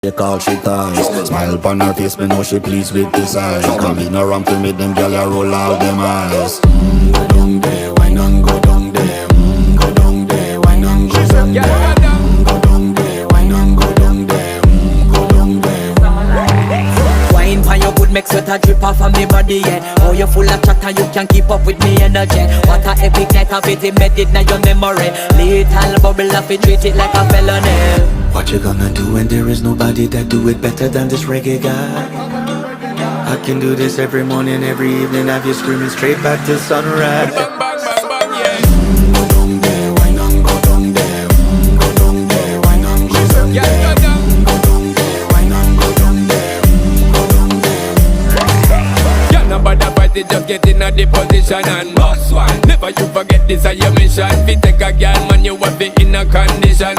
They call she ties. Smile upon her face, me know she pleased with this eyes. Come in around to me, them gyal a roll out them eyes. Go down there, why not go down there? Go down there, why not go down there? Go down there, why not go down there? Go down there. Wine pan your good, make sweat a drip off of me body, yeah. Oh, you full of chatter, you can't keep up with me energy. What a epic night of it, embedded in your memory. Little bubble of it, treat it like a felony. What you gonna do when there is nobody that do it better than this reggae guy? I can do this every morning, every evening, have you screaming straight back to sunrise. Bang, bang, bang, bang, yeah. Go down there, why not go down there? Go down there, why not go down there? Yeah, go down. Go down there, why not go down there? Go down there. Yeah, nobody fight it, just get in a the position and boss one. Never you forget this is your mission. If you take a girl, man, you have it in a condition.